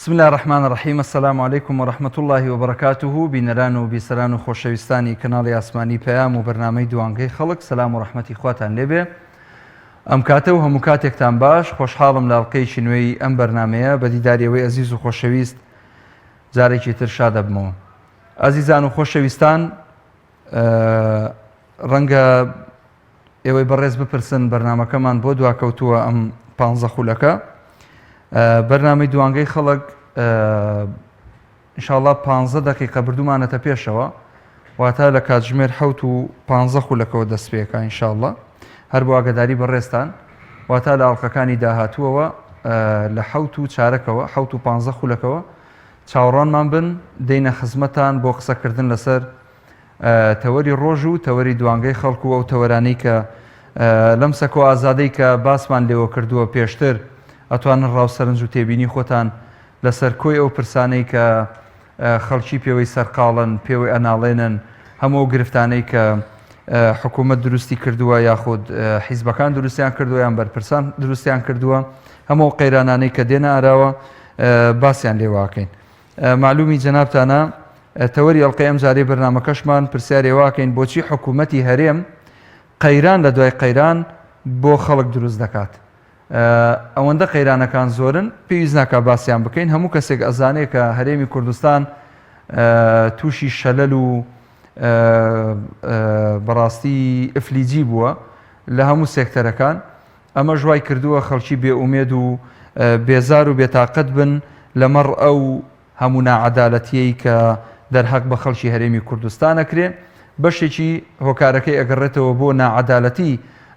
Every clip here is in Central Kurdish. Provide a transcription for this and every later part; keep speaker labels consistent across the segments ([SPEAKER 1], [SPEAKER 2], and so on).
[SPEAKER 1] بسم الله الرحمن الرحيم. السلام عليكم ورحمة الله وبركاته. بینەران و بیسەران و خۆشەویستانی کەناڵی ئاسمانی پەیام و بەرنامەی دوانگەی خەڵک، سەلام و ڕەحمەتی خواتان لێبێ. ئەم کاتە و هەموو کاتێکتان باش، خۆشحاڵم لە ئەڵقەیەکی نوێی ئەم بەرنامەیە بە دیداریەوەی ئەزیز و خۆشەویست جارێکی تر شاد دەبمەوە. ئازیزان و خۆشەویستان، ڕەنگە ئێوەی بەڕێز بپرسن بەرنامەکەمان بۆ دواکەوتووە ئەم 15 خولەکە. بەرنامەی دوانگەی خەڵک ئینشاءڵڵا 15 دقیقە بردومانەتە پێشەوە، واتە لە کاتژمێر 7 و 15 خولەکەەوە دەست پێەکە ئینشاءڵڵا، هەر بۆ ئاگداری بەڕێستان، واتە لە ئاڵلقەکانی داهاتووەوە لە 7 و 4ەکەوە 7 و 15 خولەکەەوە چاوەڕوانمان بن، دەینە خزمەتان بۆ قسەکردن لەسەر تەوەری ڕۆژ و تەوەری دوانگەی خەڵکو و ئەو تەوەرانەی کە لەم سەکۆ ئازادەی کە باسمان لێوە کردووە پێشتر ئەتوانن ڕاوسەرنج و تێبینی خۆتان لەسەر کۆی ئەو پرسانەی کە خەڵکی پێوەی سەرقاڵن، پێوەی ئەناڵێنن، هەموو گرفتانەی کە حکوومەت دروستی کردووە یاخود حیزبەکان دروستیان کردووە یان بەرپرسان دروستیان کردووە، هەموو قەیرانانەی کە دێنە ئاراوە باسییان لێواکەین. معلومی جەنابتانە تەوەری ئەڵلقەی ئەم جارەی بەرنامەکەشمان پرسیارێ واکەین بۆچی حکوومەتی هەرێم قەیران لە دوای قەیران بۆ خەڵک دروست دەکات. ئەوەندە قەیرانەکان زۆرن، پێویست ناکات باسییان بکەین. هەموو کەسێک ئەزانێت کە هەرێمی کوردستان تووشی شەلەل و بەڕاستی ئفلیجی بووە لە هەموو سێکتەرەکان. ئەمە ژوای کردووە خەڵکی بێئومێد و بێزار و بێتاقەت بن لەمەڕ ئەو هەموو ناعەدالەتیەی کە دەرهەق بە خەڵکی هەرێمی کوردستان ئەکرێ. بەشێکی هۆکارەکەی ئەگەڕێتەوە بۆ ناعەدالەتی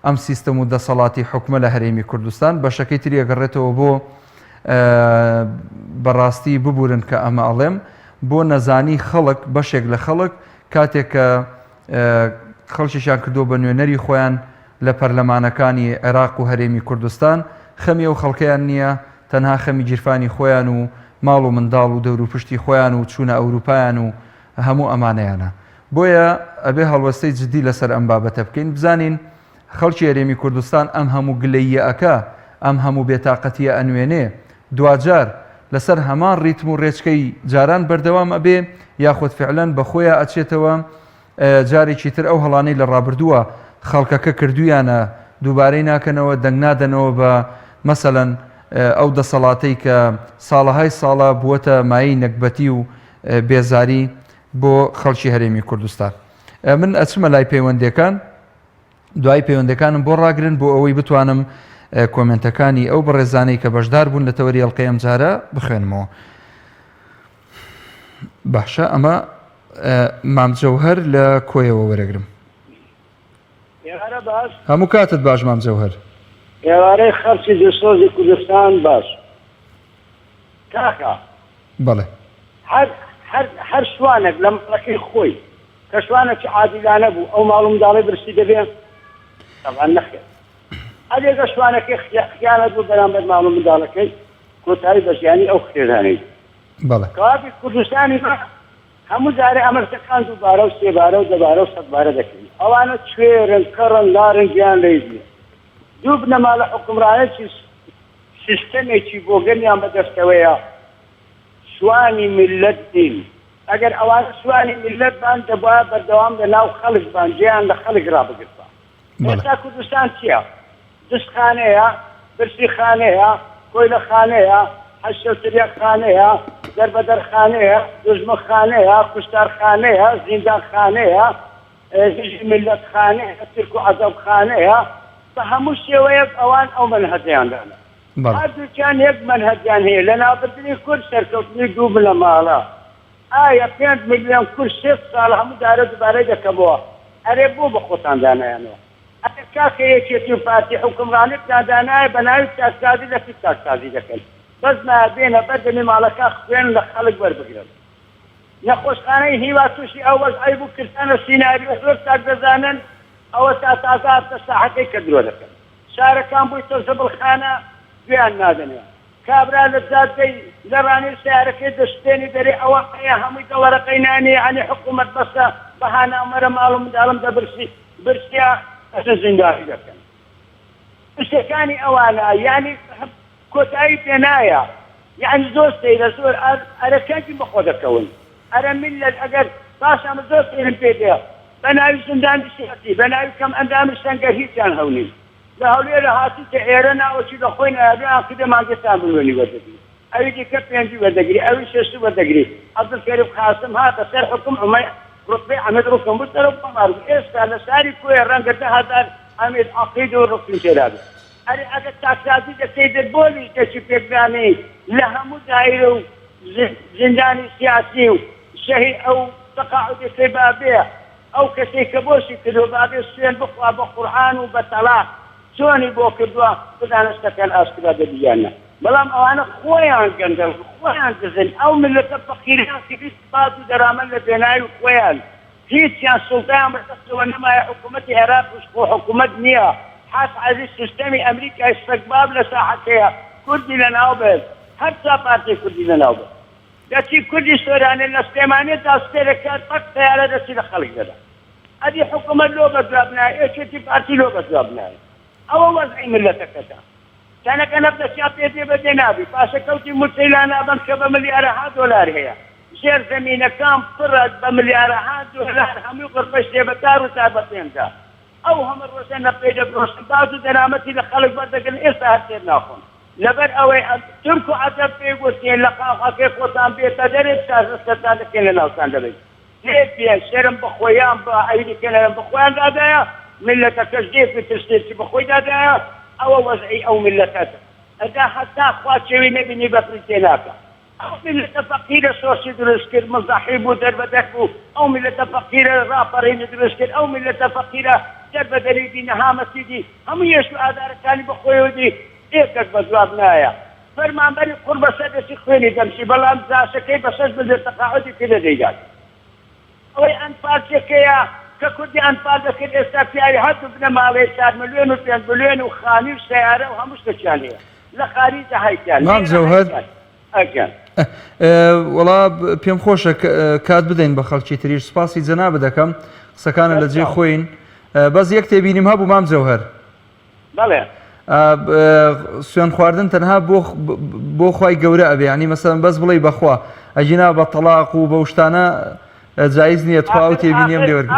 [SPEAKER 1] ئەم سیستەم و دەسەڵاتی حکومە لە هەرێمی کوردستان، بەشەکەی تری ئەگەڕێتەوە بۆ بەڕاستی ببورن کە ئەمە ئەڵێم بۆ نەزانی خەڵک، بەشێک لە خەڵک کاتێک کە خەڵکیشان کردو بە نوێنەری خۆیان لە پەرلەمانەکانی عێراق و هەرێمی کوردستان، خەمی ئەو خەڵکیان نییە، تەنها خەمی گیرفانی خۆیان و ماڵ و منداڵ و دەور و پشتی خۆیان و چوونە ئەوروپایان و هەموو ئەمانەیانە. بۆیە ئەبێ هەڵوەستەی جدی لەسەر ئەم بابەتە بکەین، بزانین خەڵکی هەرێمی کوردستان ئەم هەموو گلەییەکە، ئەم هەموو بێتاقەتیە ئەنوێنێ، دوجار لەسەر هەمان ڕیتم و ڕێچکەی جاران بەردەوام ئەبێ یاخود فعلەن بە خۆیان ئەچێتەوە جارێکی تر ئەو هەڵانەی لە ڕابردووە خەڵکەکە کردویانە دووبارەی ناکەنەوە، دەنگ نادەنەوە بە مەسەلەن ئەو دەسەڵاتەی کە ساڵەهای ساڵە بووەتە مایی نەکبەتی و بێزاری بۆ خەڵکی هەرێمی کوردستان. من ئەچمە لای پەیوەندەکان، دوای پەیوەندەکانم بۆ ڕاگرن بۆ ئەوەی بتوانم کۆمنتەکانی ئەو بەڕێزانەی کە بەشدار بوون لە تەوەری ئەڵلقەی ئەم جارە بخوێنمەوە. باشە، ئەمە مامجەوهەر لە کۆیەوە وەرەگرم. هەموو کاتت باش مامجەوهەر.
[SPEAKER 2] ئێوارەی خەرچی دەسۆزی کوردستان باش کاکە.
[SPEAKER 1] بەڵێ،
[SPEAKER 2] هەر شوانێک لە مەڵەکەی خۆی کە شوانێکی عادیلانە بوو ئەو ماڵ و منداڵی برسی دەبێت طبعاً نەخێت. ئەگەر شوانەکەی خیانەت بوو بەرامبەر ماڵ و منداڵەکەی کۆتایی بەژیانی ئەو خێزانەی.
[SPEAKER 1] بەڵێ،
[SPEAKER 2] کەوابی کوردستانی هەموو جارێ ئەمەرجەکان دووبارە و سێبارە و دەبارە و سەدبارە دەکەین. ئەوانە کوێرن، کەڕن، لارن، گیان لەیزیە. دوو بنەما لە حکومڕانێکی سیستەمێکی بۆ گەنیان بەدەستەوەیە سوانی ملت دین. ئەگەر ئەوانە سوانی ملت بان دەبووە بەردەوام لە ناو خەڵک بان، جیان لە خەڵک ڕابگرتوە. ئێستا کوردستان چییە؟ دستخانەیە، برسی خانەیە، کۆیلە خانەیە، حەشەوتریە خانەیە، دەربەدەر خانەیە، دوژمە خانەیە، کوشتار خانەیە، زیندان خانەیە، هێژی ملت خانەیە، ترک و عەزەب خانەیە. بە هەموو شێوەیەک ئەوان ئەو مەنهەجیاندانە. هەردووکیان یەک مەنهەجیان هەیە لە ناوبردنی کورد سەرکەوتنی دوو لە ماڵە. ئایا 5 ملیۆن کورد 6 ساڵ هەموو دارە دووبارە دەکەمەوە؟ ئەرێ بۆ بە خۆتان دانایانەوە. ئەگەر کاکە یەکێتی و پارتی حکومڕانێت دادانایە بە ناوی تاکسازی لەپی تاکسازی دەکەن، بەس نابێنە بەردەمی ماڵەکە خوێن لە خەڵک وەربگرن. نەخۆشخانەی هیوا تووشی ئەو وەزعی بوو کردانە سیناریۆ زۆر چاک دەزانن، ئەوە تا تازات بە ساحەکەی کە درۆ دەکەن. شارەکان بوویتە زەبڵخانە گوێیان نادەنێ. کابرا لە جادەی لە ڕانی سیارەکەی دەشتێنی دەرێ ئەوە قەیە هەمووی دەوەرەقەی نانی عنی حکوومەت بەسە بەهانە ئەمەرە ماڵ و منداڵم دەبرسی برسیا ئەسە زیندانی دەکەن. شتەکانی ئەوانە یعنی کۆتایی پێ نایە. يعني زور سيدة زور أنا كنت بخوض كون أنا من الأجر باش أنا زور سيدة بيدها بناوي سندان السياسي بناوي كم أندام السنجهي كان هوني لهولي لهاتي تعيرنا وشي دخوينا أبيع كده ما جسام بلوني ودقري أبي كبيان دي ودقري أبي شسو ودقري عبد الكريم قاسم هذا سر حكم عمي رتبة عمد ركن بترب قمر إيش قال ساري كوي رنجة هذا عمد عقيد وركن شراب أري أجد تأكيد جسيد البوليس كشيء بيعني لها مدايرو زنداني سياسي شهي أو تقاعد سبابية أو كشيء كبوشي كده بعد السين بقى بقرآن وبطلاق شوني بوكدوا بدنا نستكل أسكبا ديانا بلام أنا خويان جندل خويان تزن أو من الفقيرين في بعض درام البناء خويان هيك يا سلطان بس وإنما حكومة العراق مش حكومة نيا حاس عزيز سيستمي أمريكا استقباب لساحتها كردي لناوبل حتى بارتي كردي لناوبل داتي كردي سوران الاستيمانية داستيركات فقط على داتي لخلق ده هذه حكومة لو بجوابنا ايش تي بارتي لو بجوابنا أو وضعي ملتك ده كان نبدأ سيابيتي بدنابي فاسكوتي مرسيلانا بمشبه مليارها دولار هي شير زمينة كام فرد بمليارها دولار هم يقربش ديبتار وتابتين ده أو هم الرسالة بيجا بروسن بعض درامتي لخلق بدك الإصلاح تناخون لبر أوي تركوا عتب بيقولين لقاء كيف وطن بيتدرب ساسستان كنا نوصل لبي ليه بيا شرم بخويان بعيد كنا بخويان هذا ملة تجديد في تسليم بخوي هذا أو وضعي أو ملة هذا حتى أخوات شوي نبني بفريتيناك أو ملة فقيرة سوسي درسكر مزاحيب ودرب دربو أو ملة فقيرة رافرين درسكر أو ملة فقيرة درب دريدي نهامة سيدي هم يشو آدار كاني بخويودي إيكك بجوابنايا فرمان بري قرب سادسي خويني دمشي بلان زاسكي بسج بلد تقاعدي كده ديجات أوي أنفال شكيا ككردي أنفال دكت استفياري حد ابن مالي 4 مليون و5 مليون وخاني وسيارة وهمش تشانية لا خارجة هايتان
[SPEAKER 1] مام زوهر
[SPEAKER 2] أجل
[SPEAKER 1] وڵا پێم خۆشە کات بدەین بە خەڵکی تریش سپاسی جەناب دەکەم قسەکانە لە جێ خۆین بەس یەک تێبینیم هەبوو مام زەوهەر
[SPEAKER 2] بەڵێ
[SPEAKER 1] سوێن خواردن تەنها بۆ خوای گەورە ئەبێ ینی مەسەڵەن بەس بڵێ بەخوا ئەجینا بە تەلاق و بە شتانە جایز نییە توا و تێبینیم لێ وەرگرت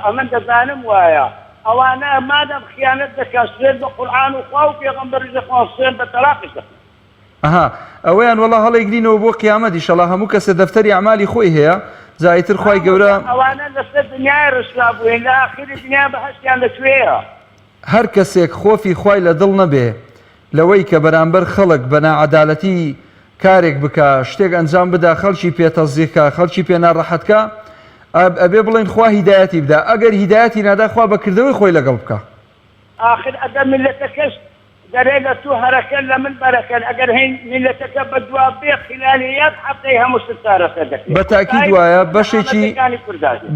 [SPEAKER 2] ئەمن دەزانم وایە ئەوانە مادەم خیانەت دەکات سوێن بە قورئان و خوا و پێغەمبەری دەخوان سوێن بە تەلاقش دەکەن
[SPEAKER 1] ئەها ئەوەیان وەڵا هەڵێگرینەوە بۆ قیامەت ئینشەڵا هەموو کەسە دەفتەری ئەعمالی خۆی هەیە زایتر خوای گەورە
[SPEAKER 2] ئەوانە لەسەر دنیای ڕسوا بووین لە ئاخری دنیا بەهەشتیان لەکوێیە
[SPEAKER 1] هەر کەسێک خۆفی خوای لە دڵ نەبێ لەوەی کە بەرامبەر خەڵک بە ناعەدالەتی کارێک بکە شتێک ئەنجام بدا خەڵکی پێتەزیقکە خەڵکی پێ ناڕەحەتکە ئەبێ بڵێن خوا هیدایەتی بدا ئەگەر هیدایەتی نادا خوا بەکردەوەی خۆی لەگەڵ بکە
[SPEAKER 2] آخر ئەگەر ملەتەکەش دەرێ لە تو هەرەکە لە من بەرەکەن ئەگەر هەین ملەتەکە بەدوا بێ خلالی یەک هەفتەی هەموو ستارەکە دەکرێت
[SPEAKER 1] بەتاکید وایە بەشێکی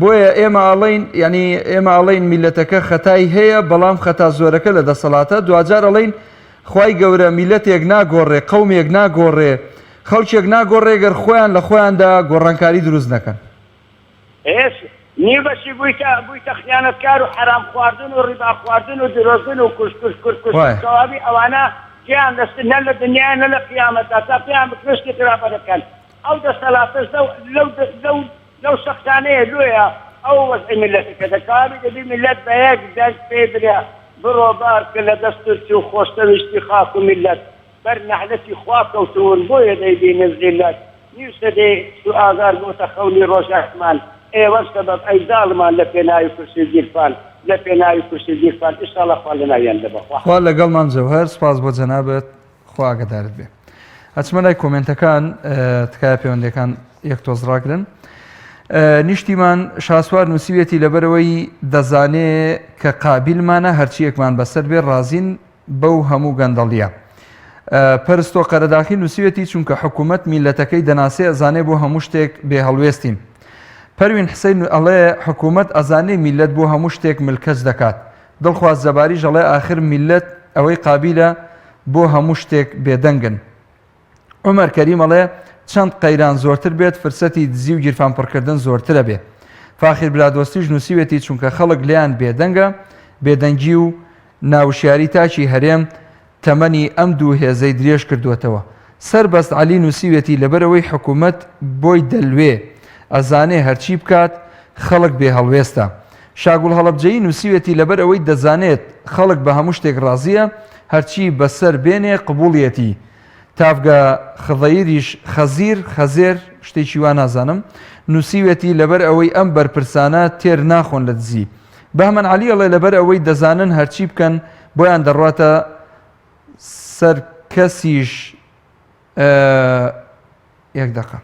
[SPEAKER 1] بۆیە ئێمە ئەڵێین ینی ئێمە ئەڵێین میلەتەکە خەتای هەیە بەڵام خەتا زۆرەکە لە دەسەڵاتە دوجار ئەڵێین خوای گەورە میلەتێک ناگۆڕێ قەومێک ناگۆڕێ خەڵکێک ناگۆڕێ گەر خۆیان لە خۆیاندا گۆڕانکاری دروست نەکەن
[SPEAKER 2] نی بەشی بوویتە خیانەتکار و حرام خواردن و ڕیبا خواردن و درۆزن و کوشتکردکەوابی ئەوانە گیان دەست نە لە دنیا نە لە قیامەتدا تا پێیان بکرشتی خراپە دەکەن ئەو دەسەڵاتەش لەو شەخصانەیە لۆیە ئەو وەزعی ملەتەکە دەکەوابی دەبی ملەت بە یەک دەست پێ برێ بڕۆ بار کە لە دەستورچی و خۆشەویستی خاک و ملەت بەر نەحلەتی خوا کەوتون بۆیە دەیبینە زیلەت نیوسە دێ سو ئازار بۆتە خەولی ڕۆژەحمان ئێوە سەبەب ئەی زاڵمان لە پێناوی کورسی زیرفان لە پێناوی کورسی زیرفان ئینشاڵڵا خوا لەناویان دەبەخوا
[SPEAKER 1] خوا لەگەڵمان زەوهەر سپاس بۆ جەنابەت خوا ئاگادارت بێ ئەچمە لای کۆمنتەکان تکایە پەیوەندەکان یەک تۆز ڕاگرن نیشتیمان شاسوار نووسیوێتی لەبەرەوەی دەزانێ کە قابلمانە هەرچیەکمان بەسەر بێ ڕازین بەو هەموو گەندەڵیە پەرستۆ قەرەداخی نووسیوێتی چونکە حکوومەت میلەتەکەی دەناسێ ئەزانێ بۆ هەموو شتێک بێ هەڵوێستین پەروین حسین ئەڵێ حکوومەت ئەزانێ میلەت بۆ هەموو شتێک ملکەس دەکات دڵخواز زەباریش ئەڵێ ئاخر میلەت ئەوەی قابلە بۆ هەموو شتێک بێدەنگن عومەر کەریم ئەڵێ چەند قەیران زۆرتر بێت فرسەتی دزی و گیرفان پڕکردن زۆرترە بێ فاخر برادۆستیش نووسیوێتی چونکە خەڵک لیان بێدەنگە بێدەنگی و ناوشیاری تاچی هەرێم تەمەنی ئەم دوو هێزەی درێژ کردوێتەوە سربەست عەلی نووسیوێتی لەبەرەوەی حکوومەت بۆی دەلوێ ئەزانێ هەرچی بکات خەڵک بێ هەڵوێستە. شاگوڵ هەڵەبجەیی نووسیوێتی لەبەر ئەوەی دەزانێت خەڵک بە هەموو شتێک ڕازیە هەرچی بەسەر بێنێ قبوڵیەتی. تافگە خەڵەیریش خەزێر شتێکی وا نازانم نووسیوێتی لەبەر ئەوەی ئەم بەرپرسانە تێر ناخۆن لە دزی. بەهمەن عەلی ئەڵێ لەبەر ئەوەی دەزانن هەرچی بکەن بۆیان دەڕاتە سەر کەسیش یەک دەقە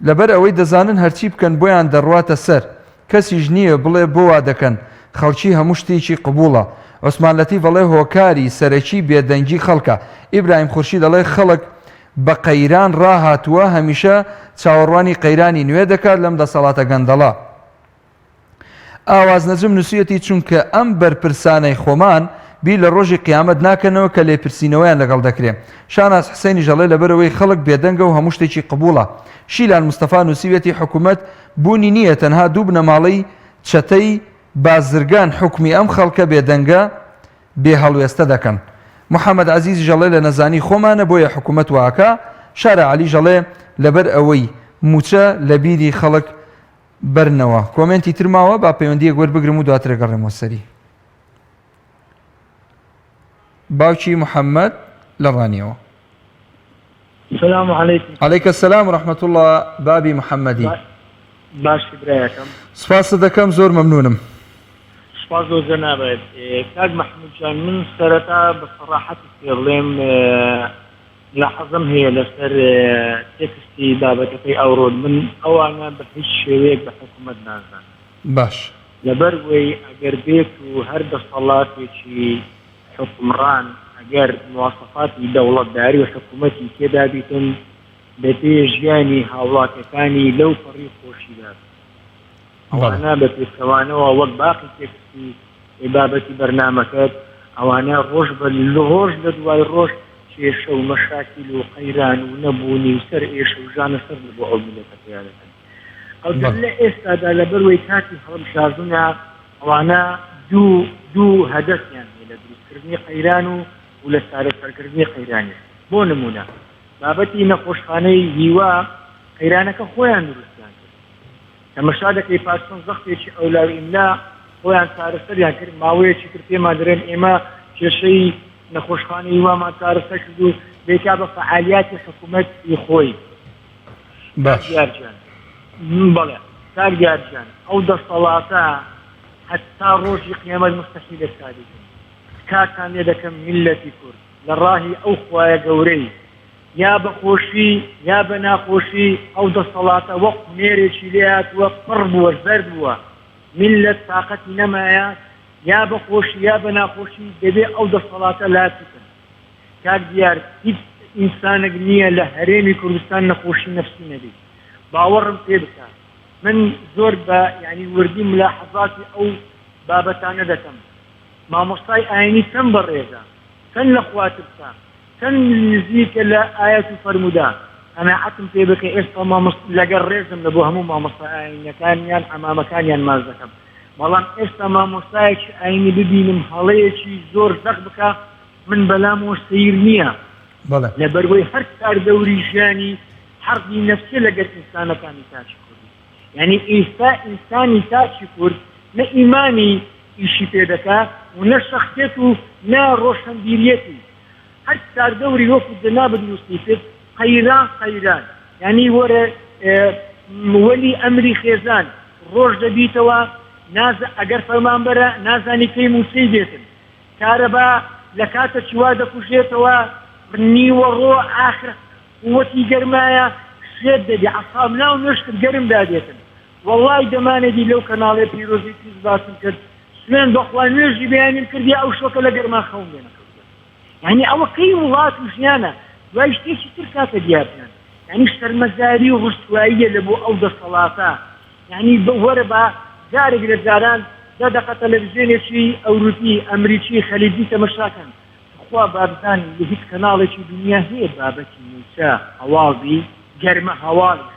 [SPEAKER 1] لەبەر ئەوەی دەزانن هەرچی بکەن بۆیان دەڕواتە سەر کەسیش نییە بڵێ بۆ وا دەکەن خەڵکی هەموو شتێکی قبوڵە. عوسمان لەتیف دەڵێ هۆکاری سەرەکی بێدەنگی خەڵکە. ئیبراهیم خورشید دەڵێ خەڵک بە قەیران ڕاهاتووە هەمیشە چاوەڕوانی قەیرانی نوێ دەکات لەم دەسەڵاتە گەندەڵە. ئاواز نەجم نووسیەتی چونکە ئەم بەرپرسانەی خۆمان بی لە ڕۆژی قیامەت ناکەنەوە کە لێپرسینەوەیان لەگەڵ دەکرێت. شاناس حسێنی ژەڵێ لەبەرەوەی خەڵک بێدەنگە و هەموو شتێکی قبوڵە. شیلان مستەفا نووسیوێتی حکوومەت بوونی نییە تەنها دوو بنەماڵەی چەتەی بازرگان حکمی ئەم خەڵکە بێدەنگە بێ هەڵوێستە دەکەن. محەممەد عەزیز ژەڵێ لە نەزانی خۆمانە بۆیە حکوومەت واکە. شارە عەلی ژەڵێ لەبەر ئەوەی موچە لە بیری خەڵک بەرنەوە. کۆمنتی ترماوە با پەیوەندیەک وەربگرم و دواتر گەڕێمەوە سەری. باوکی محەممەد لە ڕانیەوە.
[SPEAKER 3] السلام عليكم.
[SPEAKER 1] عليك السلام ورحمة الله بابي محمدي.
[SPEAKER 3] باش برايكم.
[SPEAKER 1] سپاس دەکەم زۆر مەمنونم.
[SPEAKER 3] سپاس زۆر جەنابەت. کاک محمود جان من سەرەتا بەسەڕاحەت پێڵێم لاحەزەم هەیە لەسەر تێکستی بابەتەکەی ئەوڕۆ من ئەوانە بە هیچ شێوەیەک بە حکوومەت نازان.
[SPEAKER 1] باش.
[SPEAKER 3] لەبەر وەی ئەگەر بێت و هەر دەسەڵاتێکی حکومڕان ئەگەر مواسەفاتی دەوڵەتداری و حکوومەتی تێدا بیتن بەپێ ژیانی هاوڵاتیەکانی لەو پەڕی خۆشیدا ئەوانە بە پێچەوانەوە وەک باقی تێکستی بابەتی بەرنامەکەت ئەوانە ڕۆژ بە ڕۆژ لە دوای ڕۆژ کێشە و مەشاکیل و قەیران و نەبوونی و سەر ئێشە و ژانە سەر بۆ ئەو میلەتە پیادەکەن. ئەو لە ئێستادا لەبەرەوەی کاتی هەڵبژاردنە ئەوانە دوو هەدەفیان لە دروستکردنی قەیران و لە سارەسەرکردنی قەیرانی. بۆ نمونە بابەتی نەخۆشخانەی هیوا قەیرانەکە خۆیان دروستیان کرد. تەمەشا دەکەی پاسپۆن زەختێکی ئەولاوی ئیملا خۆیان چارەسەریان کرد ماوەیەکی کرد پێمان دەرێن ئێمە کێشەی نەخۆشخانەی هیوامان چارەسەر کرد و بێکا بە فەعالیاتی حکوومەتی خۆی.
[SPEAKER 1] باش.
[SPEAKER 3] یارجان بەڵێ کاک یارجان ئەو دەسەڵاتە حتا ڕۆژی قیامەت مستەحیلە سادیکن. کاتان لێ دەکەم میلەتی کورد لە ڕاهی ئەو خوایە گەورەی یا بە خۆشی یا بە ناخۆشی ئەو دەسەڵاتە وەک مێرێکی لێهاتووە پڕ بووە زەرد بووە میلەت تاقەتی نەمایە یا بە خۆشی یا بە ناخۆشی دەبێ ئەو دەسەڵاتە لاتیکن. کاک دیار هیچ ئینسانێک نییە لە هەرێمی کوردستان نەخۆشی نەفسی نەبێت. باوەڕم پێ بکە من زۆر بە یعنی وردی ملاحەزاتی ئەو بابەتانە دەکەم. مامۆستای ئاینی چەند بەڕێزە چەند لە خواترسا چەند نزیکە لە ئاەت و فەرمودا قەناعەتم پێ بکە ئێستا لەگەر ڕێزم لە بۆ هەموو مامۆستای ئاینەکانیان ئەمامەکانیان ماز دەکەم. بەڵام ئێستا مامۆستایەکی ئاینی ببینم هەڵەیەکی زۆر زەق بکە من بەلامەوە سەیر نییە لەبەرەوەی هەر کاردەوری ژیانی حەربی نەفسیە لەگەر ئینسانەکانی تاچی کوردی. یعنی ئێستا ئینسانی تاچی کورد نە ئیمانی ئیشی پێ دەکات و نە شەخصیەت و نە ڕۆشنبیریەتی هەر کاردەوری وەکو جەنابەت نووسی کرد قەیران یعنی وەرە وەلی ئەمری خێزان ڕۆژ دەبیتەوە ئەگەر فەرمانبەرە نازانی کەی موسەی بێتن کارەبا لە کاتە چوا دەکوژێتەوە نیوە ڕۆ ئاخر قووەتی گەرمایە شێت دەبێ عەساب ناو نوێشتر گەرم دادێتن. وەڵڵای دەمانێتی لەو کەناڵێ پیرۆزی پیس باسم کرد سوێن بەخوا نوێژی بەیانیم کردی ئەو شۆکە لە گەرما خەون لێنەکەوتە. یعنی ئەوە کەی وڵات و ژیانە دوای شتێکی تر کاتە دیارکەن. یعنی شەرمەزاری و ڕستواییە لە بۆ ئەو دەسەڵاتە. یعنی وەرە بە جارێک لە جاران دەدەقە تەلەڤیزیۆنێکی ئەوروپی ئەمریکی خەلیجی تەمەشاکەن. خوا بابزان لە هیچ کەناڵێکی دنیا هەیە بابەتی موسا هەواڵی گەرمە هەواڵی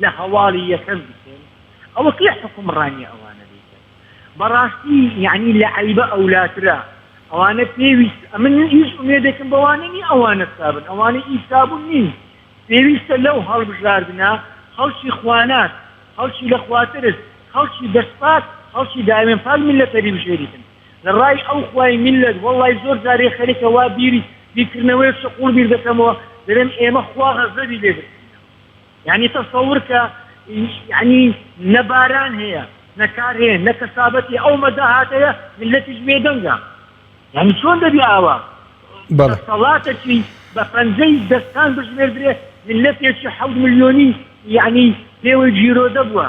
[SPEAKER 3] لە هەواڵی یەکەم بکەن ئەوە کێ حکومڕانی ئەوانە بێتن. بەڕاستی یعنی لە عەیبە ئەولاترە ئەوانە پێویست من هیچ ئومێدێکم بەوانە نی ئەوانە سابن ئەوانە ئیسابوون نین پێویستە لەو هەڵبژاردنە خەڵکی خوانات خەڵکی لە خواترس خەڵکی دەستپات خەڵکی دائمێن پاک میلەتەری بژێریتن لە ڕای ئەو خوای میلەت وەڵڵای زۆر جارێ خەریکە وا بیرکردنەوەی شقوڵ بیر دەکەمەوە دەرێن ئێمە خوا غەزەبی لێ یعنی تەسەور کە یعنی نەباران هەیە نەکار هەیە نەکەسابەتی ئەو مەداهاتەیە میلەتیش بێدەنگە یعنی چۆن دەبی ئاوا دەسەڵاتێکی بە پەنجەی دەستان بژمێردرێ میلەتێکی 7 ملیۆنی یعنی پێوەی جیرۆ دەبووە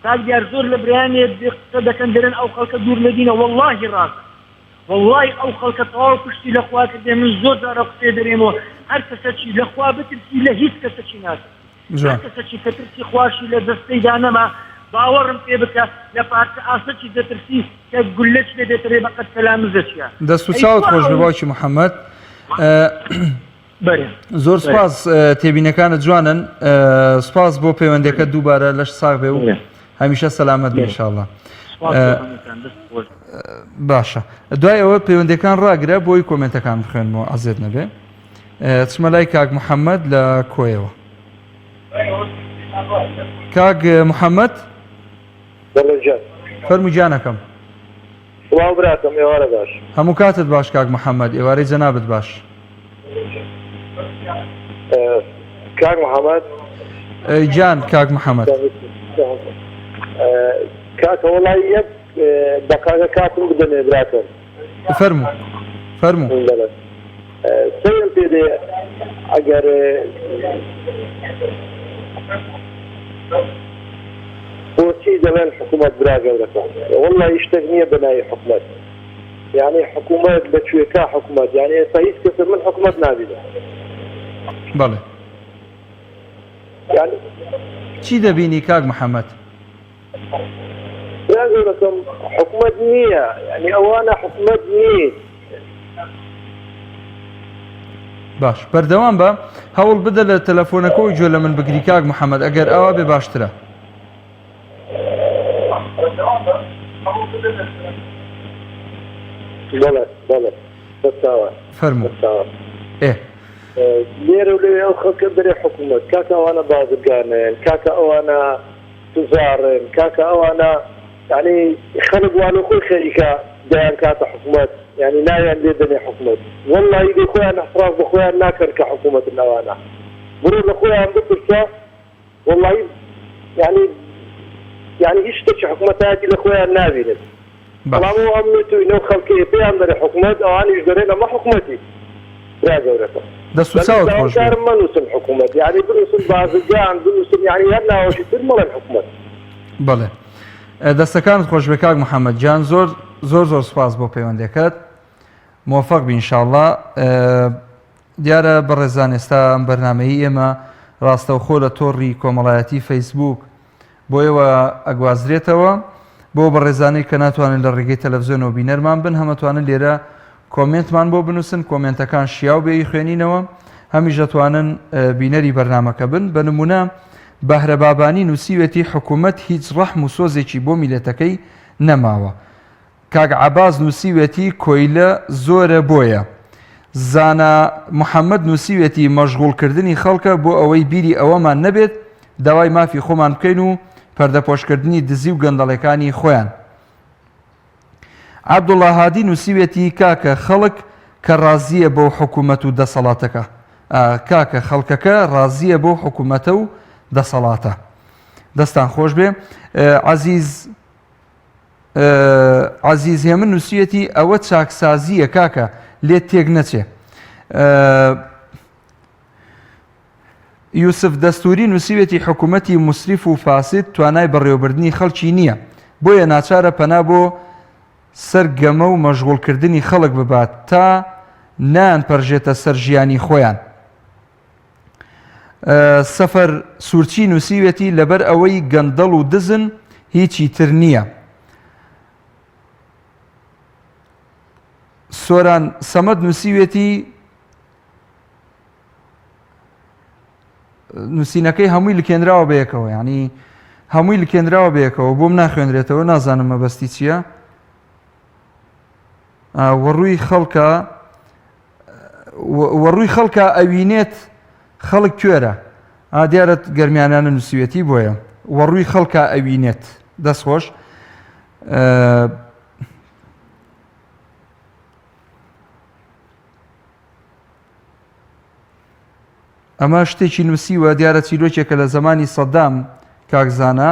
[SPEAKER 3] کاک دیار زۆر لە برایانێ قسە دەکەن دەرێن ئەو خەڵکە دوور لەدینە وەڵڵاهی ڕاست وەڵڵاهی ئەو خەڵکە تەواو پشتی لەخوا کردێ من زۆر جارە قسێ دەرێمەوە هەر کەسەکی لەخوا بترسی لە هیچ کەسەکی ناسێت هەر کەسەکی کە ترسی خواشی لە دەستەی دانەما باوەڕم پێ بکە لە پارچە ئاسەکی دەترسی کە گولەش لێ دێترێ بەقەت کەلامزەچیە
[SPEAKER 1] دەست و چاوت خۆش بێ باوکی محەممەد زۆر سپاس تێبینەکانت جوانن سپاس بۆ پەیوەندەکە دووبارە لەش ساغ بێ و هەمیشە سەلامەت بێ ئینشاءالله باشە دوای ئەوە پەیوەندەکان ڕاگرە بۆی کۆمنتەکان بخوێنمەوە ئازێت نەبێ چمە لای کاک محەممەد لە کۆیەوە کاک محەممەد فەرموو گیانەکەم
[SPEAKER 4] سڵاو براتم ئێوارە باش
[SPEAKER 1] هەموو کاتت باش کاک محەممەد ئێوارەی جەنابەت باش
[SPEAKER 4] کاک محەممەد
[SPEAKER 1] گیان کاک محەممەد
[SPEAKER 4] کاکە وەڵای یەک بە کاکە کاتم بدەنێ براتم
[SPEAKER 1] فەرموو
[SPEAKER 4] سەرم پێ دێ ئەگەر بۆچی دەڵێن حکوومەت برا گەورەکە وەڵڵای شتێک نییە بەناوی حکوومەت یعنی حکوومەت بەکوێکا حکوومەت یعنی ئێستا هیچ کەسە من حکوومەت نابینە
[SPEAKER 1] بەڵێ
[SPEAKER 4] یعنی
[SPEAKER 1] چی دەبینی کاک محەممەد
[SPEAKER 4] برا گەورەکەم حکوومەت نییە یعنی ئەوانە حکوومەت نییە
[SPEAKER 1] باش بەردەوام بە هەوڵ بدە لە تەلەفۆنەکەی گوێ لە من بگری کاک محەممەد ئەگەر ئەوە بێ باشترە فەرموو
[SPEAKER 4] لێرە و لێ ئەو خەڵکە دەرێ حکوومەت کاکە ئەوانە بازرگانن کاکە ئەوانە تجارن کاکە ئەوانە یعنی خەڵک وانە خۆی خەریکە دەیان کاتە حکوومەت یعنی ناویان لێ دەنێ حکوومەت وەڵڵای دێ خۆیان ئەحراز بە خۆیان ناکەن کە حکوومەت ئەوانە بڕۆ لە خۆیان بپرسە وەڵڵای یعنی هیچ شتێکی حکوومەتایەتی لە خۆیان نابینێت بەڵام ئەو ئەمنێت و ئینە خەڵکی پێیان دەرێ حکوومەت ئەوانیش دەرێن ئەمە حکوومەتی برا گەورەکە
[SPEAKER 1] دەست و چاوت خۆش بێ
[SPEAKER 4] منووسن حکوومەت یعنی بنووسن بازرگان بنووسن یعنی هەر ناوەشی تر مەڵێن حکوومەت
[SPEAKER 1] بەڵێ دەستەکانت خۆش بێ کاک محەممەد گیان زۆر سپاس بۆ پەیوەندەکەت موفق بی ئینشاءالله دیارە بەڕێزان ئێستا ئەم بەرنامەیە ئێمە ڕاستەوخۆ لە تۆڕی کۆمەڵایەتی فەیسبوک بۆ ئێوە ئەگوازرێتەوە بۆ بەڕێزانەی کە ناتوانن لە ڕێگەی تەلەڤیزیۆنەوە بینەرمان بن هەمەتوانن لێرە کۆمنتمان بۆ بنووسن کۆمنتەکان شیاو بێی خوێنینەوە هەمیش دەتوانن بینەری بەرنامەکە بن بە نمونە بەهرە بابانی نووسیوێتی حکوومەت هیچ ڕەحم و سۆزێکی بۆ میلەتەکەی نەماوە کاک عەباس نووسیوێتی کۆیلە زۆرە بۆیە زانا محەممەد نووسیوێتی مەشغوڵکردنی خەڵکە بۆ ئەوەی بیری ئەوەمان نەبێت داوای مافی خۆمان بکەین و پەردەپۆشکردنی دزی و گەندەڵەکانی خۆیان عەبدوڵڵا هادی نووسیوێتی کاکە خەڵک کە ڕازیە بۆ حکوومەت و دەسەڵاتەکە کاکە خەڵکەکە ڕازیە بۆ حکوومەتە و دەسەڵاتە دەستان خۆش بێ عەزیز هێمن نووسیەتی ئەوە چاکسازیە کاکە لێت تێک نەچێ یوسف دەستوری نووسیوێتی حکوومەتی مسریف و فاسد توانای بەڕێوەبردنی خەڵکی نییە بۆیە ناچارە پەنا بۆ سەرگەمە و مەشغوڵکردنی خەڵک ببات تا نان پەرژێتە سەر ژیانی خۆیان سەفەر سوورچی نووسیوێتی لەبەر ئەوەی گەندەڵ و دزن هیچی تر نییە سۆران سەمەد نووسیوێتی نووسینەکەی هەمووی لکێنراوە بەیەکەوە یعنی هەمووی لکێنراوە بەیەکەوە بۆم ناخوێنرێتەوە نازانم مەبەستی چییە وەڕووی خەڵکە ئەوینێت خەڵک کوێرە دیارەت گەرمیانانە نووسویەتی بۆیە وەڕووی خەڵکە ئەوینێت دەستخۆش ئەمە شتێکی نووسیوە دیارە چیرۆکێکە لە زمانی سەدام کاکزانە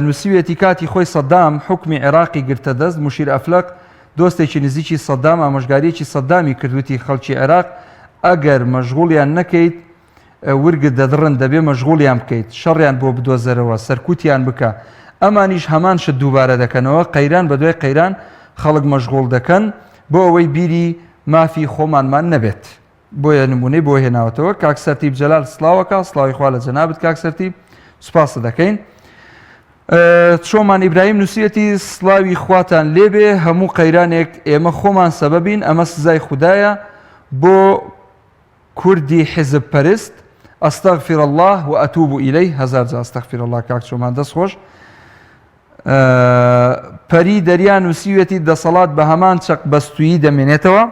[SPEAKER 1] نووسویەتی کاتی خۆی سەدام حکمی عێراقی گرتە دەست موشیر ئەفلەق دۆستێکی نزیکی سەدام ئامۆژگاریەکی سەدامی کردوتی خەڵکی عێراق ئەگەر مەشغوڵیان نەکەیت ورگت دەدڕن دەبێ مەشغوڵیان بکەیت شەڕیان بۆ بدۆزەرەوە سەرکوتیان بکە ئەمانیش هەمان شت دووبارە دەکەنەوە قەیران بە دوای قەیران خەڵک مەشغوڵ دەکەن بۆ ئەوەی بیری مافی خۆمانمان نەبێت بۆیە نمونەی بۆ هێناوەتەوە کاک سەرتیب جەلال سڵاوەکە سڵاوی خوا لە جەنابەت کاک سەرتیب سوپاسە دەکەین چۆمان ئیبراهیم نووسیەتی سڵاوی خواتان لێبێ هەموو قەیرانێک ئێمە خۆمان سەبەبین ئەمە سزای خوددایە بۆ کوردی حزب پەرست ئەستەغفر الله و ئەتوب ئیلەیه هەزار جا ئەستەغفر الله کاک چۆمان دەستخۆش پەری دەریان نووسیوەتی دەسەڵات بە هەمان چەق بەستویی دەمێنێتەوە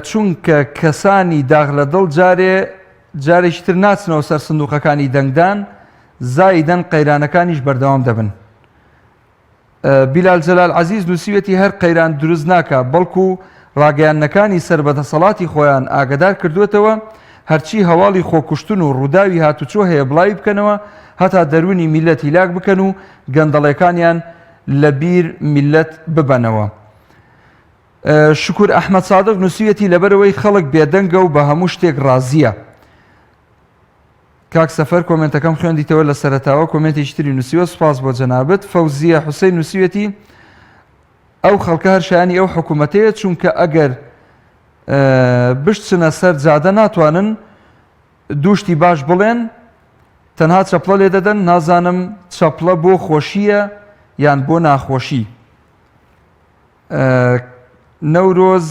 [SPEAKER 1] چونکە کەسانی داغ لە دڵ جارێکی تر ناچنەوە سەر سندوقەکانی دەنگدان زایدەن قەیرانەکانیش بەردەوام دەبن بیلال جەلال عەزیز نووسیوەتی هەر قەیران دروست ناکە بەڵکو ڕاگەیاندنەکانی سەر بەدەسەڵاتی خۆیان ئاگدار کردوێتەوە هەرچی هەواڵی خۆکوشتن و ڕووداوی هاتوچۆ هەیە بڵاوی بکەنەوە هەتا دەرونی میلەت هیلاک بکەن و گەندەڵەکانیان لە بیر میلەت ببەنەوە شکور ئەحمەد سادق نووسیوەتی لەبەرەوەی خەڵک بێدەنگە و بە هەموو شتێک ڕازیە کاک سەفەر کۆمنتەکەم خوێندیتەوە لە سەرەتاوە کۆمنتێکی تری نووسیوە سوپاس بۆ جەنابەت فەوزیە حوسەین نووسیوەتی ئەو خەڵکە هەر شایانی ئەو حکوومەتەیە چونکە ئەگەر بشتنە سەر جادە ناتوانن دووشتی باش بڵێن تەنها چەپڵە لێ دەدەن نازانم چەپڵە بۆ خۆشیە یان بۆ ناخۆشی نەورۆز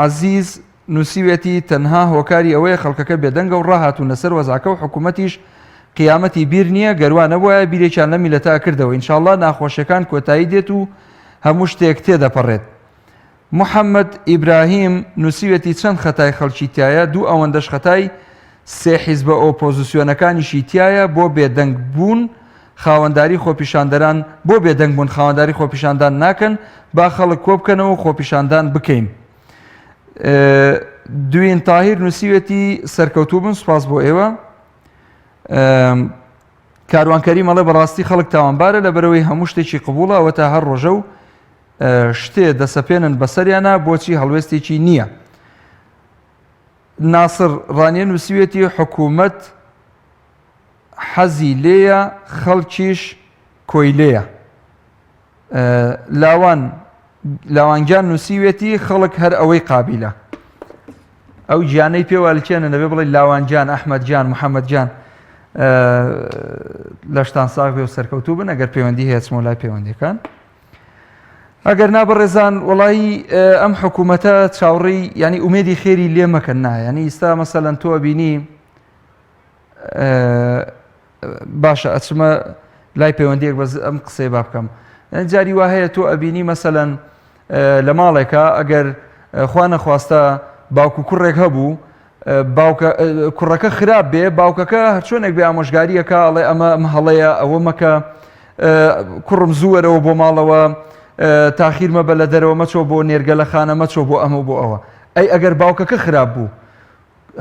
[SPEAKER 1] عەزیز نووسیوێتی تەنها هۆکاری ئەوەیە خەڵکەکە بێدەنگە و ڕاهاتوونە سەر وەزاکە و حکوومەتیش قیامەتی بیر نییە گەروانە بۆیە بیرێکیان لە میلەتە کردەوە ئینشاءڵڵا ناخۆشیەکان کۆتایی دێت و هەموو شتێک تێدەپەڕێت محەممەد ئیبراهیم نووسیوێتی چەند خەتای خەڵکی تایە دوو ئەوەندەش خەتای سێ حیزبە ئۆپۆزیسیۆنەکانیشی تایە بۆ بێدەنگ بوون خاوەنداری خۆپیشاندەران بۆ بێدەنگ بوون خاوەنداری خۆپیشاندان ناکەن با خەڵک کۆ بکەنەوە خۆپیشاندان بکەین دوین تاهیر نووسیوێتی سەرکەوتوو بن سوپاس بۆ ئێوە کاروانکەری مەڵێ بەڕاستی خەڵک تاوانبارە لەبەرەوەی هەموو شتێکی قبوڵە ئەوە تا هەر ڕۆژە و شتێ دەسەپێنن بەسەریانە بۆچی هەڵوێستێکی نییە ناسر ڕانیە نووسیوێتی حکوومەت حەزی لێیە خەڵکیش کۆی لێیە لاوانگیان نووسیوێتی خەڵک هەر ئەوەی قابیلە ئەو گیانەی پێوالکێنە نەبێ بڵێ لاوانجان ئەحمەد جان محەممەد جان لە شتان ساغ بێ و سەرکەوتوو بن ئەگەر پەیوەندی هەیەچمەوە لای پەیوەندیەکان ئەگەر نابڕێزان وەڵایی ئەم حکوومەتە چاوەڕێی ینی ئومێدی خێری لێ مەکەن نا ینی ئێستا مەسەلەن تۆ بینی باشە ئەچمە لای پەیوەندیەک بەس ئەم قسەی با بکەم جاری وا هەیە تۆ ئەبینی مەسەلەن لە ماڵێکە ئەگەر خوا نەخواستە باوکو کوڕێک هەبوو کوڕەکە خراپ بێ باوکەکە چۆنێک بێ ئامۆژگاریەکە ئەڵێ ئەمە هەڵەیە ئەوە مەکە کوڕم زووەرەوە بۆ ماڵەوە تاخیر مەبە لە دەرەوە مەچۆ بۆ نێرگە لە خانە مەچۆ بۆ ئەمە بۆ ئەوە ئەی ئەگەر باوکەکە خراپ بوو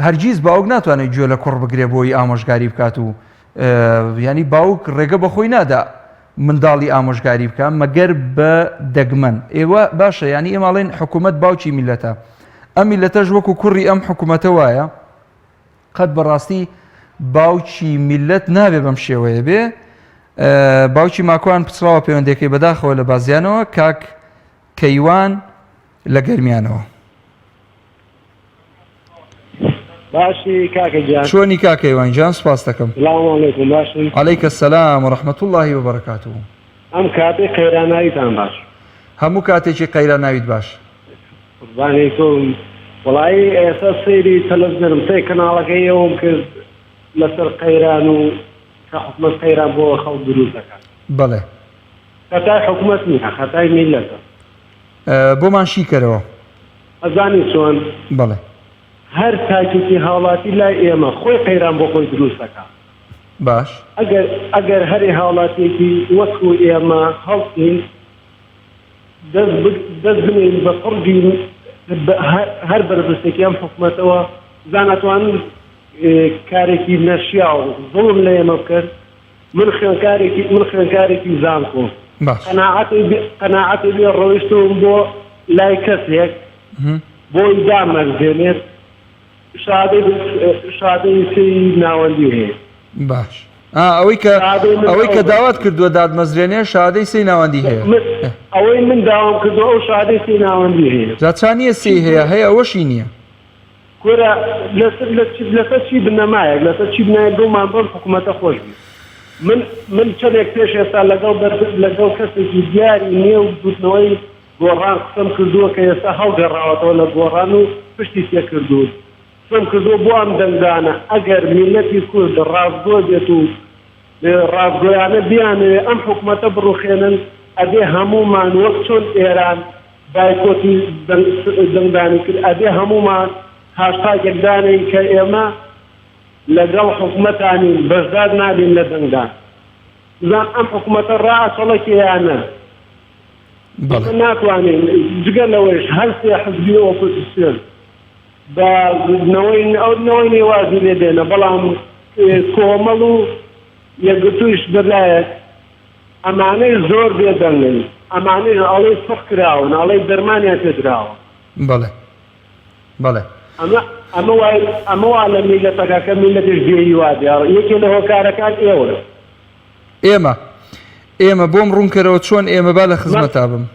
[SPEAKER 1] هەرگیز باوک ناتوانێت گوێ لە کوڕ بگرێ بۆی ئامۆژگاری بکات و ینی باوک ڕێگە بەخۆی نادا منداڵی ئامۆژگاری بکە مەگەر بە دەگمەن ئێوە باشە ینی ئێماڵێن حکوومەت باوکی میلەتە ئەم میلەتەش وەکو کوڕی ئەم حکوومەتە وایە قەت بەڕاستی باوکی میلەت نابێ بەم شێوەیە بێ باوکی ماکوان پچراوە پەیوەندەکەی بەداخەوە لە بازیانەوە کاک کەیوان لە گەرمیانەوە
[SPEAKER 5] باشی کاکە جان
[SPEAKER 1] چۆنی کاکەیوان جان سوپاس دەکەم
[SPEAKER 5] سلام علیکم باشن
[SPEAKER 1] عەلەیکە سەلام و ڕەحمەت الله وبەرەکاتوه
[SPEAKER 5] ئەم کاتێ قەیراناویتان باش
[SPEAKER 1] هەموو کاتێکی قەیراناویت باش
[SPEAKER 5] قوربانی تۆم وەڵایی ئێستا سەیری تەلەڤیزیۆنم سێ کەناڵەکەی ئەوم کرد لەسەر قەیران و کە حکومەت قەیران بۆ خەڵک دروست دەکات
[SPEAKER 1] بەڵێ
[SPEAKER 5] خەتای حکوومەت نییە خەتای میلەتە
[SPEAKER 1] بۆمان شی کەرەوە
[SPEAKER 5] ئەزانی چۆن
[SPEAKER 1] بەڵێ
[SPEAKER 5] هەر تاکێکی هاوڵاتی لای ئێمە خۆی قەیران بۆ خۆی دروستەکە
[SPEAKER 1] باش
[SPEAKER 5] ئەگەر هەری هاوڵاتێکی وەکو ئێمە هەڵسین دەست بنین بە قڕگی هەر بەربستێکی ئەم حکوومەتەوە زاناتوانن کارێکی نەشیا و زوڵم لە ئێمە بکرد من خوێنکارێکی زانکۆ قەناعەتی بێ ڕۆیشتم بۆ لای کەسێک بۆی دامەرزێنێت شادەی سی ناوەندی هەیە
[SPEAKER 1] باش ئەوەی کە داوات کردووە دادمەزرێنێ شادەی سی ناوەندی هەیە
[SPEAKER 5] ئەوەی من داوام کردەوە ئەو شادەی سی ناوەندی هەیە
[SPEAKER 1] جاچانیە سی هەیە ئەوەشی نییە
[SPEAKER 5] کورە لەسەر چی بنەمایە لەسەر چی بنایە بۆمان بۆم حکوومەتە خۆش بی من چەندێک پێش ئێستا لەگەڵ کەسێکی دیاری نییە و دوتنەوەی گۆڕان قسەم کردووە کە ئێستا هەڵگەڕاوەتەوە لە گۆڕان و پشتی تێ کردووە قسەم کردووە بۆ ئەم دەنگدانە ئەگەر میلەتی کورد ڕاستگۆ بێت و ڕاستگۆیانە بیانوێ ئەم حکوومەتە بڕوخێنن ئەبێ هەمومان وەک چۆن ئێران بایکۆتی دەنگدانی کرد ئەبێ هەمومان هاشتاگێکدانین کە ئێمە لەگەڵ حکوومەتانی بەشدار نابین لە دەنگدان زان ئەم حکوومەتە ڕائەچەڵەکییانە ناتوانین جگە لەوەیش هەر سێ حزبی ئۆپۆزیسیۆن بە نەوەی نێوازی لێ دێنە بەڵام کۆمەڵ و یەکگرتوویش بەلایەک ئەمانەی زۆر بێدەنگن ئەمانەی ئەڵێ سوخ کراون ئەڵێ دەرمانیان پێدراوە
[SPEAKER 1] بەڵێ
[SPEAKER 5] ئەمە وا لە میلەتەکە کە میلەتش گوێی وادیاڕ یەکێ لە هۆکارەکان
[SPEAKER 1] ئێمە بۆم ڕوونکەرەوە چۆن ئێمە با لە خزمەتا بم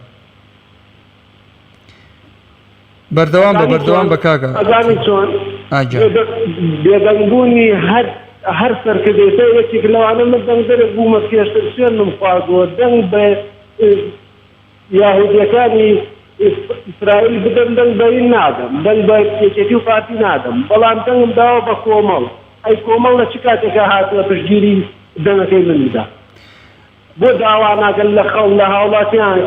[SPEAKER 1] بەردەوام بە کاکە
[SPEAKER 5] ئەزانی چۆن بێدەنگبوونی هەر سەرکردێتە یەکێک لەوانە من دەنگدەرێک بوومە پێشتر سوێنم خواردووە دەنگ بە یاهودیەکانی ئیسرائیل بدەم دەنگ بەی نادەم دەنگ بە یەکێتی و پارتی نادەم بەڵام دەنگم داوە بە کۆمەڵ ئەی کۆمەڵ لە چ کاتێکە هاتووە پشتگیری دەنگەکەی مندا بۆ داوا ناکەن لە خەڵ لە هاوڵاتیان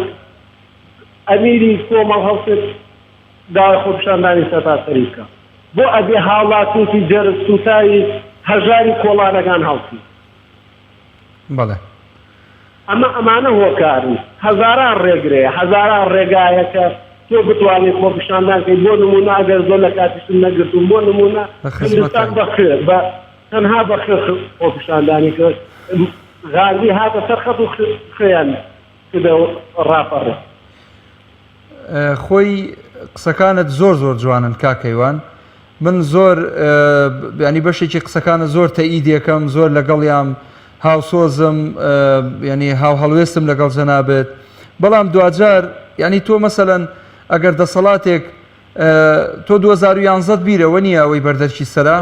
[SPEAKER 5] ئەمیری کۆمەڵ هەڵسێت داوای خۆپیشاندانی سەتاسەری بکە بۆ ئەبێ هاوڵاتێکی جەرز سوتایی هەژاری کۆڵانەکان هەڵسی
[SPEAKER 1] بەڵێ
[SPEAKER 5] ئەمانە هۆکارن هەزاران ڕێگرەیە هەزاران ڕێگایە کە تۆ بتوانێت خۆپیشاندانکەی بۆ نمونە ئەگەر زۆر لە کاتیشتن نەگرتون بۆ نمونە هندستان بەخێر بە تەنها بەخێر خۆپیشاندانی کرد غازی هاتە سەر خەت و خێیان کردە ڕاپەڕێ
[SPEAKER 1] خۆی قسەکانت زۆر جوانن کاکەیوان من زۆر ینی بەشێکی قسەکانە زۆر تەئیدیەکەم زۆر لەگەڵیان هاوسۆزم ینی هاو هەڵوێستم لەگەڵ جەنابێت بەڵام دوجار ینی تۆ مەسەلەن ئەگەر دەسەڵاتێک تۆ 2011 بیرەوە نییە ئەوەی بەردەرکی سەرا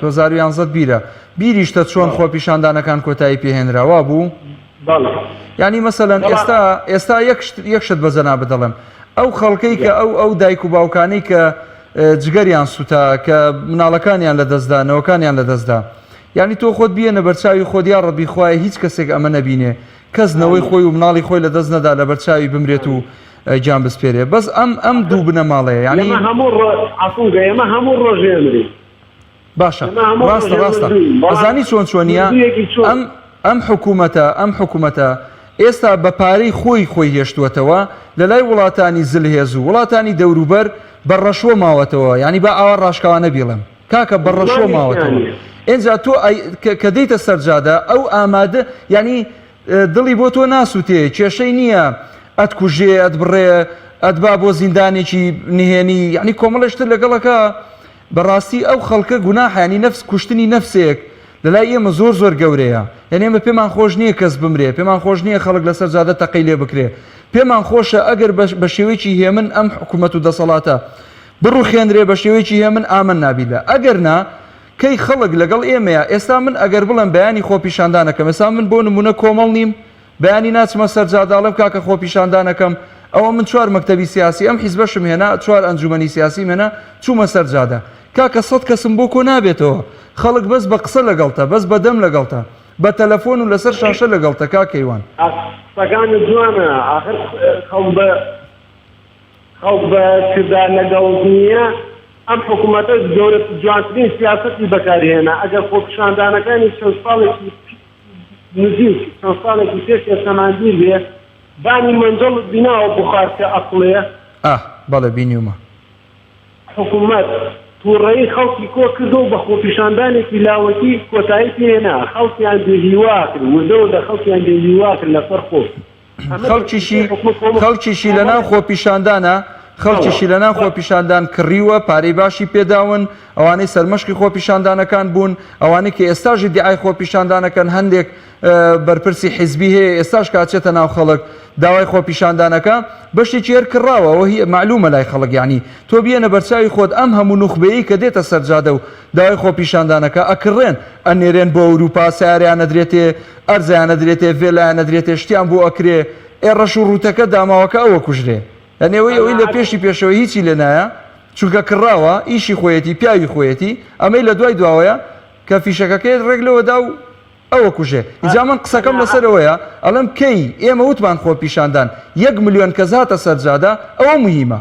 [SPEAKER 1] 2011 بیرە بیریشتە چۆن خۆپیشاندانەکان کۆتایی پێهێنراوە بوو ینی مەسەلەن ئێستا یەک شت بە جەنابێت دەڵێم ئەو خەڵکەی کە ئەو دایک و باوکانەی کە جگەریان سوتا کە مناڵەکانیان لە دەستدا نەوەکانیان لە دەستدا یعنی تۆ خۆت بیێنە بەرچاوی خۆدیا ڕەبی خوایە هیچ کەسێک ئەمە نەبینێ کەس نەوەی خۆی و مناڵی خۆی لە دەست نەدا لە بەرچاوی بمرێت و جان بسپێرێ بەس ئەم دوو بنە ماڵەیە ینی
[SPEAKER 5] ئەمە هەموو ڕۆژێنری
[SPEAKER 1] باشە ڕاستە بەزانی چۆنیە ئەم حکوومەتە ئێستا بە پارەی خۆی هێشتووەتەوە لە لای وڵاتانی زلهێز و وڵاتانی دەوروبەر بەڕەشوە ماوەتەوە ینی بە ئاوا ڕاشکاوانە بیڵم کاکە بەڕەشوە ماوەتەوە ئێنجا تۆ کە دەیتە سەرجادە ئەو ئامادە ینی دڵی بۆ تۆ ناسووتێ کێشەی نییە ئەتکوژێ ئەتبڕێ ئەتبا بۆ زیندانێکی نهێنی ینی کۆمەڵشتر لەگەڵەکە بەڕاستی ئەو خەڵکە گوناحیانی نەفس کوشتنی نەفسێک لەلای ئێمە زۆر گەورەیە یعنی ئێمە پێمان خۆش نییە کەس بمرێ پێمان خۆش نییە خەڵک لەسەر جادە تەقەی لێ بکرێ پێمان خۆشە ئەگەر بە شێوەیەکی هێمن ئەم حکوومەت و دەسەڵاتە بڕوخێنرێ بە شێوەیەکی هێمن ئامن نابیدە ئەگەر نا کەی خەڵک لەگەڵ ئێمەیە ئێستا من ئەگەر بڵم بەیانی خۆپیشاندانەکەم ئێستا من بۆ نمونە کۆمەڵ نیم بەیانی ناچمە سەرجاداڵم کاکە خۆپیشاندانەکەم ئەوە من 4 مەکتەبی سیاسی ئەم حیزبەشم هێنا 4 ئەنجومەنی سیاسی هێنا چوومە سەرجادە کاکە 100 کەسم بۆ کۆ نابێتەوە خەڵک بەس بە قسە لەگەڵتە بەس بەدەم لەگەڵتە بە تەلەفۆن و لەسەر شاشە لەگەڵ تەکا کەیوان
[SPEAKER 5] قسەکانت جوانە ئاخر خەڵک بە کردار لەگەڵ نییە ئەم حکوومەتە گەورە جوانترین سیاسەتی بەکارهێنا ئەگەر خۆپیشاندانەکانی چەند ساڵێکی نزیک چەند ساڵێکی پێش ئێستەماندیر بێ بانی منجەڵت بیناوە بخارکە ئەقڵێ
[SPEAKER 1] بەڵێ بینیومە
[SPEAKER 5] حکوومەت تووڕەیی خەڵکی کۆ کردو بە خۆپیشاندانێکی لاوەتی کۆتایی پێهێنا خەڵکیان بێهیوا کرد وردەوە لە خەڵکیان بێهیوا کرد لەسەر خۆ
[SPEAKER 1] خەڵکیشی لەناو خۆپیشاندانە خەڵکیشی لەناو خۆپیشاندان کڕیوە پارەی باشی پێداون ئەوانەی سەرمەشقی خۆپیشاندانەکان بوون ئەوانەی کە ئێستاژی دیعای خۆپیشاندانەکەن هەندێک بەرپرسی حیزبی هەیە ئێستاش کاچێتە ناو خەڵک داوای خۆپیشاندانەکە بەشێکی هەر کڕاوە هی معلومە لای خەڵک یعنی تۆ بێنە بەرچاوی خۆت ئەم هەموو نوخبەیە کە دێتە سەرجادە و داوای خۆپیشاندانەکە ئەکڕێن ئەنێرێن بۆ ئەوروپا سیاریانە درێتێ ئەرزیانە درێتێ vێلایانە درێتێ شتیان بۆ ئەکرێ ڕەش و ڕوتەکە داماوەکە ئەوە کوژرێ ئەوەی لە پێشی پێشەوە هیچی لە نایە چونکە کڕاوە ئیشی خۆیەتی پیاوی خۆیەتی ئەمەی لە دوای دواوەیە کە فیشەکەکەی ڕێک لەوەدا و ئەوە کوژێ ئیجا من قسەکەم لەسەرەوەیە ئەڵم کەی ئێمە وتمان خۆپیشاندان 1 ملیۆن کەس هاتە سەرجادە ئەوە مهمە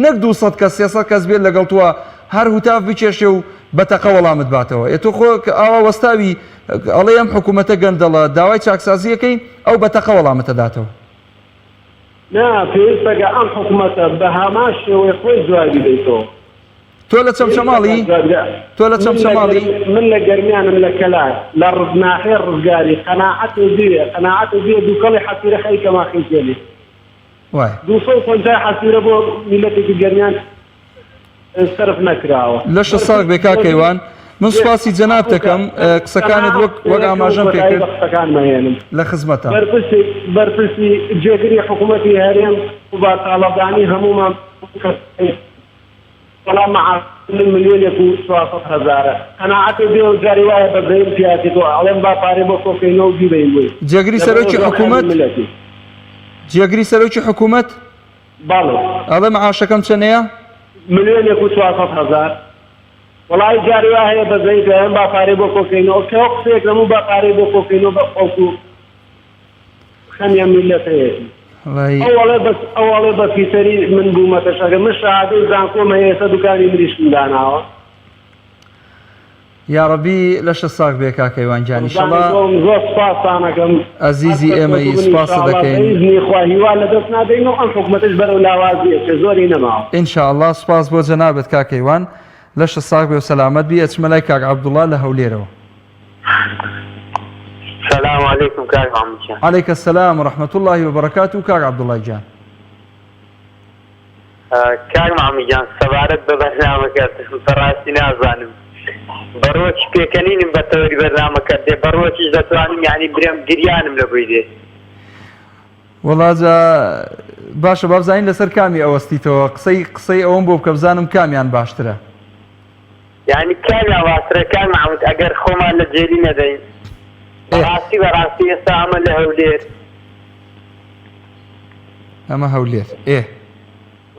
[SPEAKER 1] نەک 200 کەس 300 کەس بێت لەگەڵ تووە هەر هوتاف بچێشێ و بەتەقە وەڵامت باتەوە تۆ خۆ ئاوا وەستاوی ئەڵێ ئەم حکوومەتە گەندەڵە داوای چاکسازیەکەی ئەو بەتەقە وەڵامەتە داتەوە
[SPEAKER 5] نا پێویستەکە ئەم حکوومەتە بە هەمان شێوەی خۆی جوابی دەیتەوە
[SPEAKER 1] تۆ لە چەمچەماڵی تۆ لە چەمچەماڵی
[SPEAKER 5] من لە گەرمیانم لە کەلای لە ڕزناحێ ڕزگاری قەناعەت بێ دووکەڵی حەسیرە خەیکەما خەیکێنێ 250 حەسیرە بۆ میلەتێکی گەرمیان سەرف نەکراوە
[SPEAKER 1] لەشە ساڵ بێکا کەیوان من سوپاسی جەناب دەکەم قسەکانت وەک ئاماژەم پێکرد
[SPEAKER 5] قسەکانمەهێنم
[SPEAKER 1] لە خزمەتە
[SPEAKER 5] بەرپرسی جێگری حکوومەتی هەرێم و با تاڵەبانی هەمومان وەڵام من ملیۆنێک و 400,000 قەناعەتێ بێ و جاری وایە بەزەیم پیاتێتەوە ئەڵێم با پارەی بۆ کۆکەینەوە و بیبەین بووی
[SPEAKER 1] جێگری سەرۆکی حکوومەت جێگری سەرۆکی حکوومەت
[SPEAKER 5] باڵێ
[SPEAKER 1] ئەڵێ مەعاشەکەم چەندەیە
[SPEAKER 5] ملیۆنێک و 400,000 وڵای جاری وا هەیە بەزەی پێیان با پارەی بۆ کۆکەینەوە کەەوە قسەیەک لەموو با پارەی بۆ کۆکەینەوە بە خەڵکو خەمیان میلەت هەیەتی ئەوڵێ بە پیتەری من بوومەتەشەکە من شەهادەی زانکۆمە ئێستا دوکانی مریشم داناوە
[SPEAKER 1] یاڕەبی لەشە ساغ بێ کاکەیوان جان ئینشەڵا
[SPEAKER 5] زۆر سپاسانەکەم
[SPEAKER 1] ئەزیزی ئێمەی سپاسە دەکەین
[SPEAKER 5] خوا هیوا لەدەست نادەینەوە ئەم حکوومەتش بەرەو لاوازیە کە زۆری نەماوە
[SPEAKER 1] ئینشاءڵڵا سپاس بۆ جەنابەت کاکەیوان لەشە ساغ بێ و سەلامەت بی ئەچمە لای کاک عەبدوڵڵا لە هەولێرەوە
[SPEAKER 6] السلام عليكم كاك عمجان
[SPEAKER 1] عليك السلام ورحمة الله وبركاته كاك عبد الله جان
[SPEAKER 6] كاك عمجان سبارت ببرنامجك فراسي نازانم بروش بيكنينم بتوري برنامجك دي بروش دتوانم يعني بريم جريانم لبيدي
[SPEAKER 1] والله جا باشە بابزانین لەسەر کامی ئەوەستیتەوە قسەی ئەوم بۆ بکە بزانم کامیان باشترە
[SPEAKER 6] يعني کامیان باشترە کاک محمود ئەگەر خۆمان لە جێری نەدەین بەڕاستی ئێستا ئەمە لە هەولێر
[SPEAKER 1] ئەمە هەولێر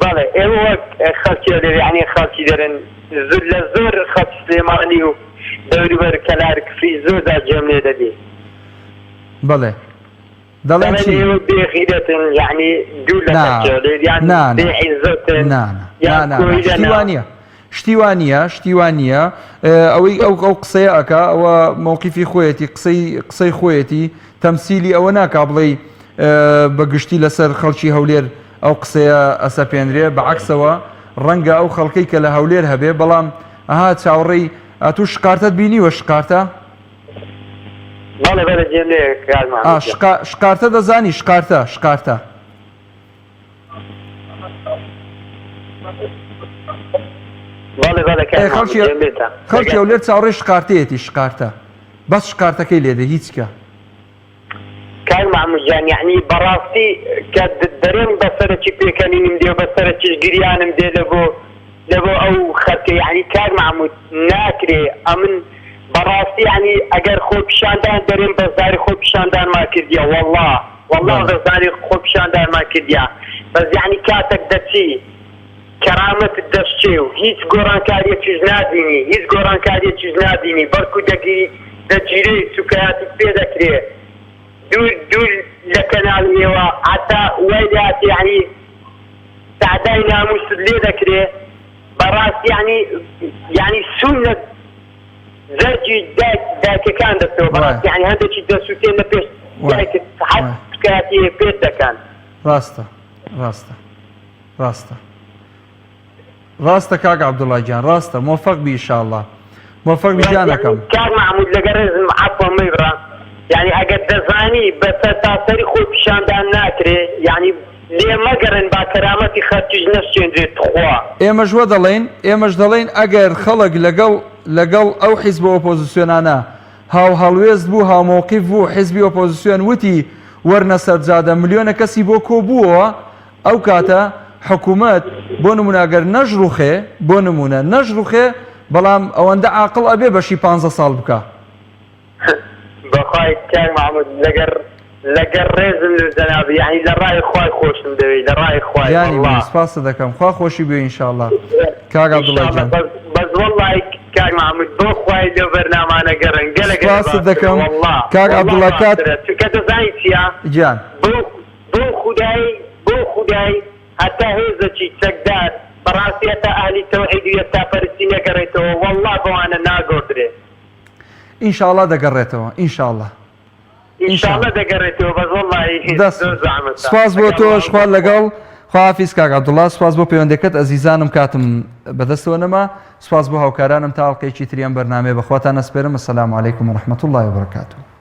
[SPEAKER 6] بەڵێ ئێوە وەک خەڵکی هەولێر یعنی خەڵکی دەرن لە زۆر خەڵکی سلێمانی و دەوروبەر کەلار کفری زۆردا جێم لێ دەدێ
[SPEAKER 1] بەڵێ دەڵێن چی
[SPEAKER 6] ئێوە بێغیرەتن یعنی دوو لە خەڵکی هەولێر یان بێعیزەتن
[SPEAKER 1] شتیوانە ئەوەی ئەو قسەیە ئەکا ئەوە مووقیفی خۆیەتی قسەی خۆیەتی تەمسیلی ئەوە ناکا بڵێ بەگشتی لەسەر خەڵکی هەولێر ئەو قسەیە ئەسەپێنرێ بەعکسەوە ڕەنگە ئەو خەڵکەی کە لە هەولێر هەبێ بەڵام ئەها چاوەڕێی ئەتوو شقارتت بینیوە شقارتە؟ شقارتە دەزانی شقارتە خەڵکی هەولێر چاوەڕێی شقارتەیەتی شقارتە بەس شقارتەکەی لێدە هیچکە
[SPEAKER 6] کاک محمودجان یعنی بەڕاستی کە دەرێن بەسەرکی پێکەنینم دێ بەسەرکیش گریانم دێ لەبۆ ئەو خەرکە یعنی کاک محمود ناکرێ ئەمن بەڕاستی یعنی ئەگەر خۆپیشاندان دەرێن بەزاری خۆپیشاندانمان کردیە والله بەزاری خۆپیشاندانمان کردیە بەس یعنی کاتێک دەچی کەرامەتت دەشتێ و هیچ گۆڕانکاریەکیش نادینی بەڵکو دەگیرەی سوکایاتی پێ دەکرێت دوور لە کەناڵیەوە حتا وای دەهات یعنی سعدای ناموست لێ دەکرێت بەڕاستی یعنی سوونە زەرجی دایکەکان دەستەوە بەڕاستی یعنی هەندێکی دەسووتێن لە پێش دایکت حەت سوکایاتی پێت دەکەن.
[SPEAKER 1] ڕاستە کاک عەبدوڵڵا گیان ڕاستە موفق بی ئینشاءڵڵا موفق بی گیانەکەم.
[SPEAKER 6] کاک محمود لەگەڵ ڕێزم عەفوە مەیبڕە یعنی ئەگەر دەزانی بەسەر تاسەری خۆی پیشاندان ناکرێ یعنی لێ مەگەڕن با کەرامەتی خەرکیش نەشێنرێت خوا.
[SPEAKER 1] ئێمەش دەڵێن ئەگەر خەڵک لەگەڵ ئەو حیزب ئۆپۆزیسیۆنانە هاو هەڵوێست بوو هاومۆقیف بوو حیزبی ئۆپۆزیسیۆن وتی وەرنە سەرجادە ملیۆنە کەسی بۆ کۆبووەوە ئەو کاتە حکوومەت بۆ نمونەگەر نەژڕوخێ بۆ نمونە نەژڕوخێ بەڵام ئەوەندە عاقڵ ئەبێ بەشی 15 ساڵ بکە.
[SPEAKER 6] بەخوای کاک محمود لەگەر ڕێزم لە جەنابی یعنی لە ڕای خوای خۆشم دەوێت لە ڕای خوای
[SPEAKER 1] یانی سپاسە دەکەم خوا خۆشی بێ ئینشاءڵڵا کاک عەبدوڵڵا گیان.
[SPEAKER 6] بەس وەڵڵای کاک محمود بۆ خوای لەو بەرنامانە گەڕن گەلە
[SPEAKER 1] سپاسە دەکەم کاک عەبدوڵڵا کات
[SPEAKER 6] چونکە دەزانی چییە
[SPEAKER 1] گیان
[SPEAKER 6] بۆ خودای هەتا هێزەکی چەکدار بەڕاستی هەتا ئاهلی تەوحید و یەکتاپەرستی نەگەڕێتەوە وەڵڵا بەوانە ناگۆدرێت.
[SPEAKER 1] ئینشاءڵڵا دەگەڕێتەوە ئینشاءڵڵا
[SPEAKER 6] دەگەڕێتەوە بەس وەڵڵی زۆر زەحمەتە.
[SPEAKER 1] سپاس بۆ تۆش خوا لەگەڵ خواحافیز کاک عەبدوڵڵا سپاس بۆ پەیوەندەکەت ئەزیزانم کاتم بەدەستەوە نەما سپاس بۆ هاوکارانم تا هەڵقەیەکی تریان بەرنامێ بەخواتان ئەسپێرم. ئەسەلامو عەلەیکوم وەڕەحمەتوڵڵی وبەرەکاتوه.